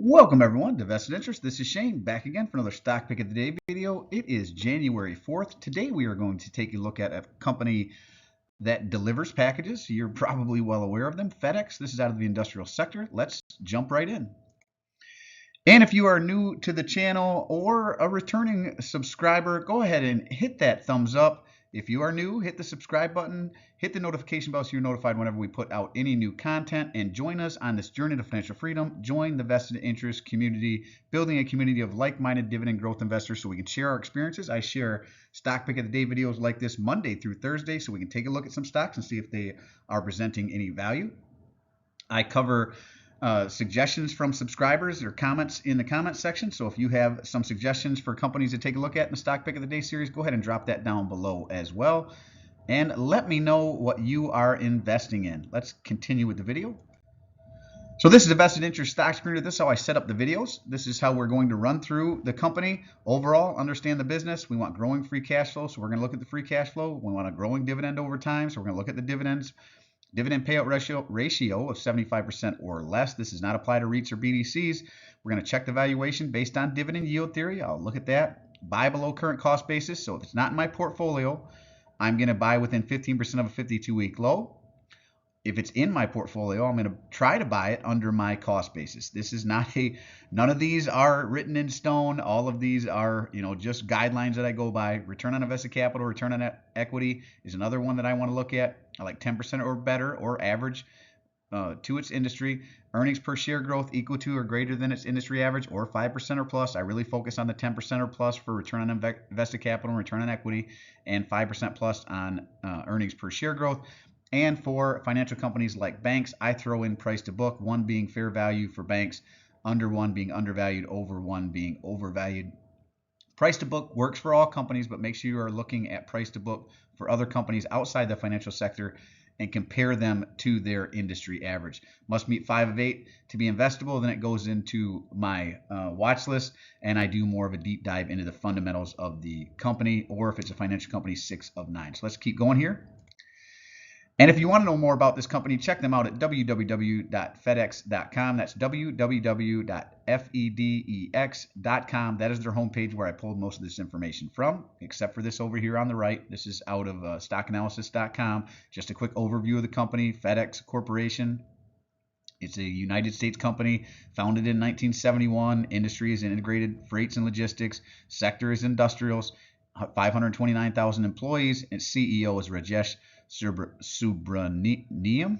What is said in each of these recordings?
Welcome everyone to Vested Interest. This is Shane back again for another stock pick of the day video. It is January 4th. Today we are going to take a look at a company that delivers packages. You're probably well aware of them. FedEx. This is out of the industrial sector. Let's jump right in. And if you are new to the channel or a returning subscriber, go ahead and hit that thumbs up. If you are new, hit the subscribe button, hit the notification bell so you're notified whenever we put out any new content, and join us on this journey to financial freedom. Join the vested interest community, building a community of like-minded dividend growth investors so we can share our experiences. I share stock pick of the day videos like this Monday through Thursday so we can take a look at some stocks and see if they are presenting any value. I cover suggestions from subscribers or comments in the comments section. So if you have some suggestions for companies to take a look at in the stock pick of the day series, go ahead and drop that down below as well. And let me know what you are investing in. Let's continue with the video. So this is a vested interest stock screener. This is how I set up the videos. This is how we're going to run through the company overall, understand the business. We want growing free cash flow, so we're going to look at the free cash flow. We want a growing dividend over time, so we're going to look at the dividends. Dividend payout ratio of 75% or less. This does not apply to REITs or BDCs. We're going to check the valuation based on dividend yield theory. I'll look at that. Buy below current cost basis. So if it's not in my portfolio, I'm going to buy within 15% of a 52-week low. If it's in my portfolio, I'm going to try to buy it under my cost basis. This is not none of these are written in stone. All of these are, just guidelines that I go by. Return on invested capital, return on equity is another one that I want to look at. I like 10% or better or average to its industry. Earnings per share growth equal to or greater than its industry average or 5% or plus. I really focus on the 10% or plus for return on invested capital and return on equity, and 5% plus on earnings per share growth. And for financial companies like banks, I throw in price to book, 1 being fair value for banks, under 1 being undervalued, over 1 being overvalued. Price to book works for all companies, but make sure you are looking at price to book for other companies outside the financial sector and compare them to their industry average. Must meet 5 of 8 to be investable. Then it goes into my watch list, and I do more of a deep dive into the fundamentals of the company, or if it's a financial company, 6 of 9. So let's keep going here. And if you want to know more about this company, check them out at www.fedex.com. That's www.fedex.com. That is their homepage where I pulled most of this information from, except for this over here on the right. This is out of stockanalysis.com. Just a quick overview of the company. FedEx Corporation. It's a United States company founded in 1971. Industry is integrated freights and logistics. Sector is industrials. 529,000 employees. And CEO is Rajesh Subramaniam.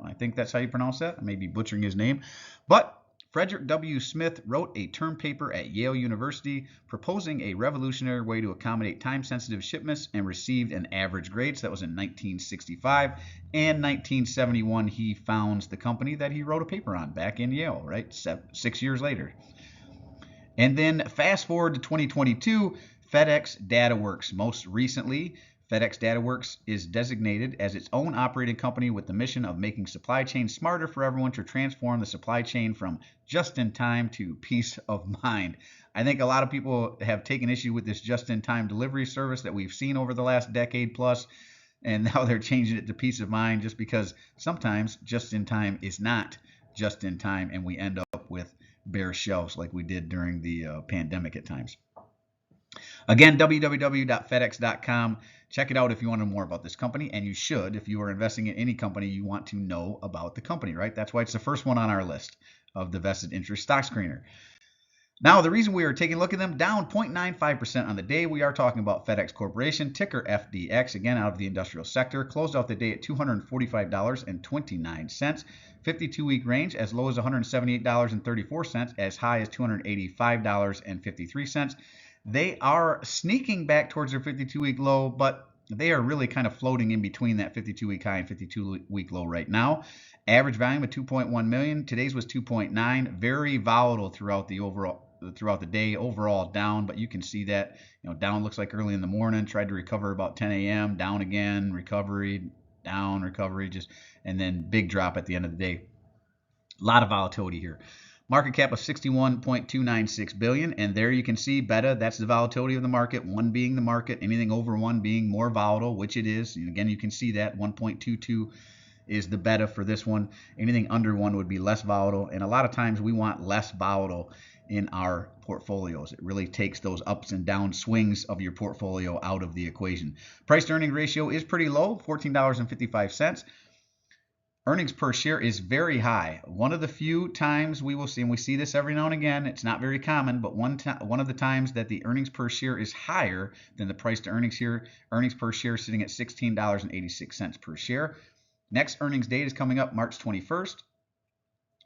I think that's how you pronounce that. I may be butchering his name. But Frederick W. Smith wrote a term paper at Yale University proposing a revolutionary way to accommodate time-sensitive shipments and received an average grade. So that was in 1965. And 1971, he founds the company that he wrote a paper on back in Yale, right? 6 years later. And then fast forward to 2022, FedEx DataWorks. Most recently, FedEx DataWorks is designated as its own operating company with the mission of making supply chain smarter for everyone to transform the supply chain from just-in-time to peace of mind. I think a lot of people have taken issue with this just-in-time delivery service that we've seen over the last decade plus, and now they're changing it to peace of mind just because sometimes just-in-time is not just-in-time, and we end up with bare shelves like we did during the pandemic at times. Again, www.fedex.com. Check it out if you want to know more about this company, and you should. If you are investing in any company, you want to know about the company, right? That's why it's the first one on our list of the vested interest stock screener. Now, the reason we are taking a look at them, down 0.95% on the day. We are talking about FedEx Corporation, ticker FDX, again out of the industrial sector. Closed out the day at $245.29. 52-week range as low as $178.34, as high as $285.53. They are sneaking back towards their 52-week low, but they are really kind of floating in between that 52-week high and 52-week low right now. Average volume of 2.1 million. Today's was 2.9. Very volatile throughout the day. Overall down, but you can see that down looks like early in the morning. Tried to recover about 10 a.m. Down again. Recovery. Down. Recovery. And then big drop at the end of the day. A lot of volatility here. Market cap of 61.296 billion, and there you can see beta, that's the volatility of the market, 1 being the market, anything over 1 being more volatile, which it is. And again, you can see that 1.22 is the beta for this one. Anything under 1 would be less volatile, and a lot of times we want less volatile in our portfolios. It really takes those ups and down swings of your portfolio out of the equation. Price to earning ratio is pretty low, $14.55. Earnings per share is very high. One of the few times we will see, and we see this every now and again, it's not very common, but one of the times that the earnings per share is higher than the price to earnings here. Earnings per share sitting at $16.86 per share. Next earnings date is coming up March 21st.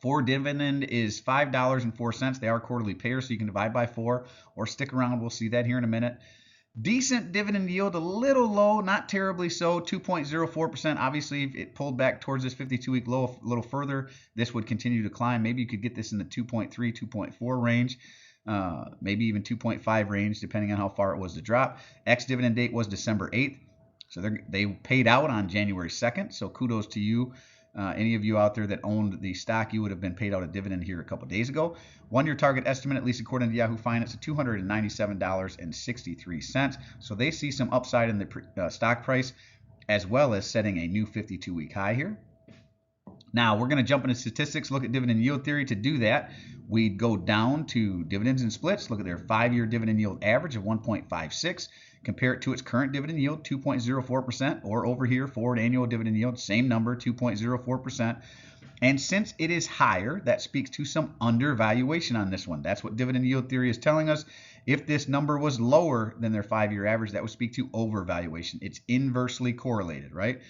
For dividend is $5.04. They are quarterly payers, so you can divide by 4 or stick around. We'll see that here in a minute. Decent dividend yield, a little low, not terribly so, 2.04%. Obviously, if it pulled back towards this 52-week low a little further, this would continue to climb. Maybe you could get this in the 2.3, 2.4 range, maybe even 2.5 range, depending on how far it was to drop. Ex-dividend date was December 8th, so they paid out on January 2nd, so kudos to you. Any of you out there that owned the stock, you would have been paid out a dividend here a couple days ago. 1-year target estimate, at least according to Yahoo Finance, of $297.63. So they see some upside in the stock price, as well as setting a new 52-week high here. Now, we're going to jump into statistics, look at dividend yield theory. To do that, we'd go down to dividends and splits, look at their 5-year dividend yield average of 1.56, compare it to its current dividend yield, 2.04%, or over here, forward annual dividend yield, same number, 2.04%. And since it is higher, that speaks to some undervaluation on this one. That's what dividend yield theory is telling us. If this number was lower than their 5-year average, that would speak to overvaluation. It's inversely correlated, right?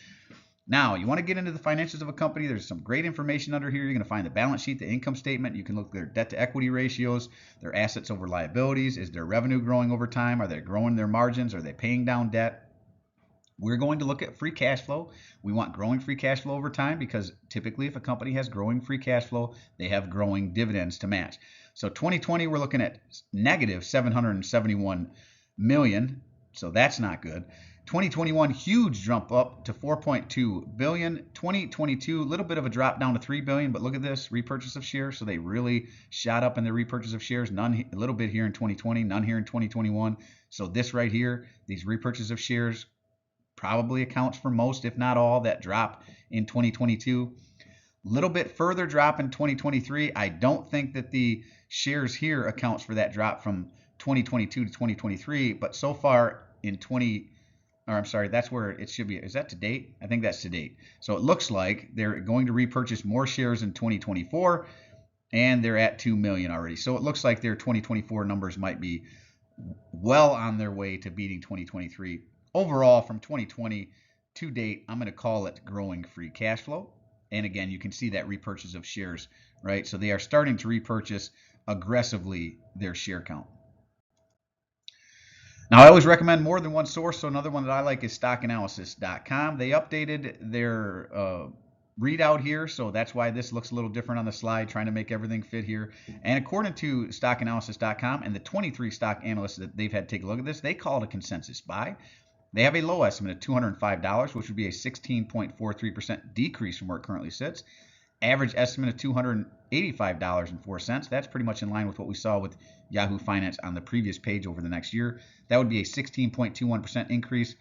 Now, you want to get into the financials of a company. There's some great information under here. You're going to find the balance sheet, the income statement. You can look at their debt to equity ratios, their assets over liabilities. Is their revenue growing over time? Are they growing their margins? Are they paying down debt? We're going to look at free cash flow. We want growing free cash flow over time because typically if a company has growing free cash flow, they have growing dividends to match. So 2020, we're looking at negative $771 million. So that's not good. 2021, huge jump up to $4.2 billion. 2022, a little bit of a drop down to $3 billion, but look at this, repurchase of shares. So they really shot up in their repurchase of shares. None, a little bit here in 2020, none here in 2021. So this right here, these repurchase of shares probably accounts for most, if not all, that drop in 2022. Little bit further drop in 2023. I don't think that the shares here accounts for that drop from 2022 to 2023, but so far in that's where it should be. Is that to date? I think that's to date. So it looks like they're going to repurchase more shares in 2024, and they're at 2 million already. So it looks like their 2024 numbers might be well on their way to beating 2023. Overall, from 2020 to date, I'm going to call it growing free cash flow. And again, you can see that repurchase of shares, right? So they are starting to repurchase aggressively their share count. Now, I always recommend more than one source. So another one that I like is stockanalysis.com. They updated their readout here, so that's why this looks a little different on the slide, trying to make everything fit here. And according to stockanalysis.com and the 23 stock analysts that they've had take a look at this, they call it a consensus buy. They have a low estimate of $205, which would be a 16.43% decrease from where it currently sits. Average estimate of $285.04. That's pretty much in line with what we saw with Yahoo Finance on the previous page over the next year. That would be a 16.21% increase.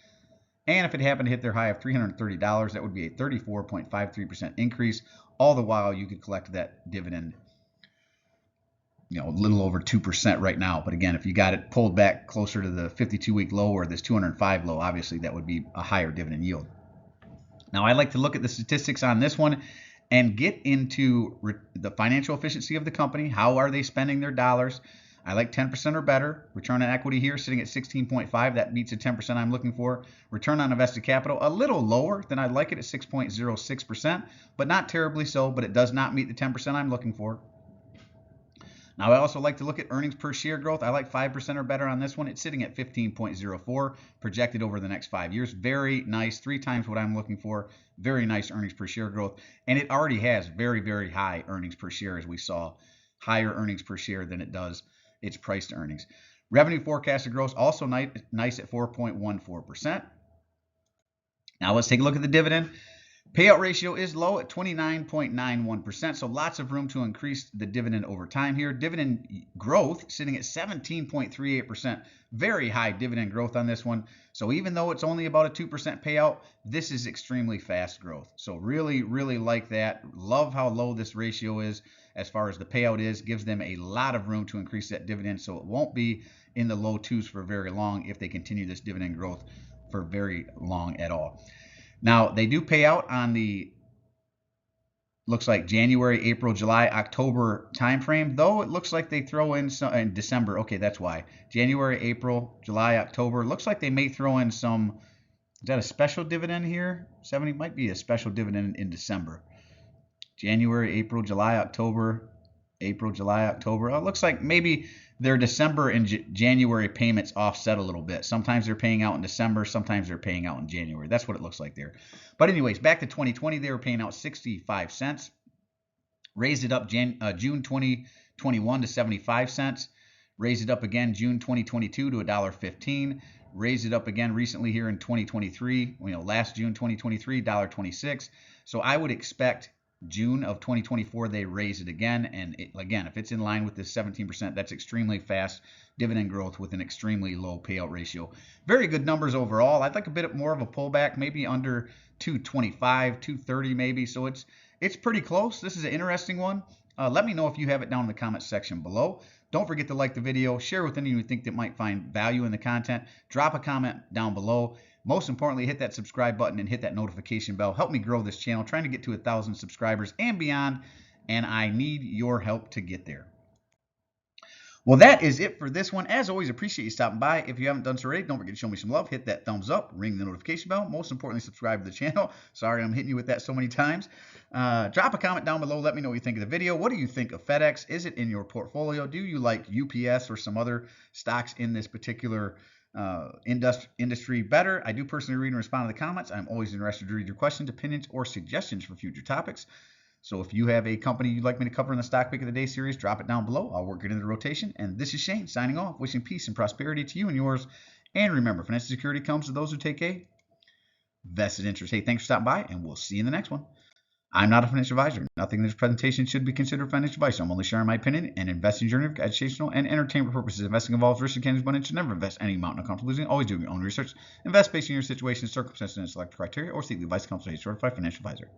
And if it happened to hit their high of $330, that would be a 34.53% increase. All the while, you could collect that dividend, a little over 2% right now. But again, if you got it pulled back closer to the 52-week low or this 205 low, obviously that would be a higher dividend yield. Now, I like to look at the statistics on this one and get into the financial efficiency of the company. How are they spending their dollars? I like 10% or better. Return on equity here sitting at 16.5. That beats the 10% I'm looking for. Return on invested capital, a little lower than I'd like it at 6.06%, but not terribly so, but it does not meet the 10% I'm looking for. Now, I also like to look at earnings per share growth. I like 5% or better on this one. It's sitting at 15.04, projected over the next 5 years. Very nice, 3 times what I'm looking for. Very nice earnings per share growth. And it already has very, very high earnings per share, as we saw. Higher earnings per share than it does its price to earnings. Revenue forecasted growth, also nice at 4.14%. Now, let's take a look at the dividend. Payout ratio is low at 29.91%, so lots of room to increase the dividend over time here. Dividend growth sitting at 17.38%. Very high dividend growth on this one. So even though it's only about a 2% payout, this is extremely fast growth. So really, really like that. Love how low this ratio is as far as the payout is. Gives them a lot of room to increase that dividend, so it won't be in the low twos for very long if they continue this dividend growth for very long at all. Now, they do pay out on the, looks like January, April, July, October timeframe, though it looks like they throw in some in December. Okay, that's why. January, April, July, October. Looks like they may throw in some, is that a special dividend here? 70 might be a special dividend in December. January, April, July, October, April, July, October. Oh, it looks like maybe their December and January payments offset a little bit. Sometimes they're paying out in December, sometimes they're paying out in January. That's what it looks like there. But anyways, back to 2020, they were paying out 65 cents. Raised it up June 2021 to 75 cents. Raised it up again June 2022 to $1.15. Raised it up again recently here in 2023. Last June 2023, $1.26. So I would expect June of 2024 they raise it again, and again, if it's in line with this 17%, that's extremely fast dividend growth with an extremely low payout ratio. Very good numbers overall. I'd like a bit more of a pullback, maybe under 225, 230 maybe. So it's pretty close. This is an interesting one. Let me know if you have it down in the comments section below. Don't forget to like the video, share with anyone you think that might find value in the content. Drop a comment down below. Most importantly, hit that subscribe button and hit that notification bell. Help me grow this channel, trying to get to 1,000 subscribers and beyond, and I need your help to get there. Well, that is it for this one. As always, appreciate you stopping by. If you haven't done so already, don't forget to show me some love. Hit that thumbs up, ring the notification bell. Most importantly, subscribe to the channel. Sorry, I'm hitting you with that so many times. Drop a comment down below. Let me know what you think of the video. What do you think of FedEx? Is it in your portfolio? Do you like UPS or some other stocks in this particular industry better? I do personally read and respond to the comments. I'm always interested to read your questions, opinions, or suggestions for future topics. So if you have a company you'd like me to cover in the Stock Pick of the Day series, drop it down below. I'll work it into the rotation. And this is Shane signing off, wishing peace and prosperity to you and yours. And remember, financial security comes to those who take a vested interest. Hey, thanks for stopping by, and we'll see you in the next one. I'm not a financial advisor. Nothing in this presentation should be considered financial advice. I'm only sharing my opinion and investing journey for educational and entertainment purposes. Investing involves risk and management, and should never invest any amount in comfortable losing. Always do your own research. Invest based on your situation, circumstances, and select criteria, or seek the advice of a certified financial advisor.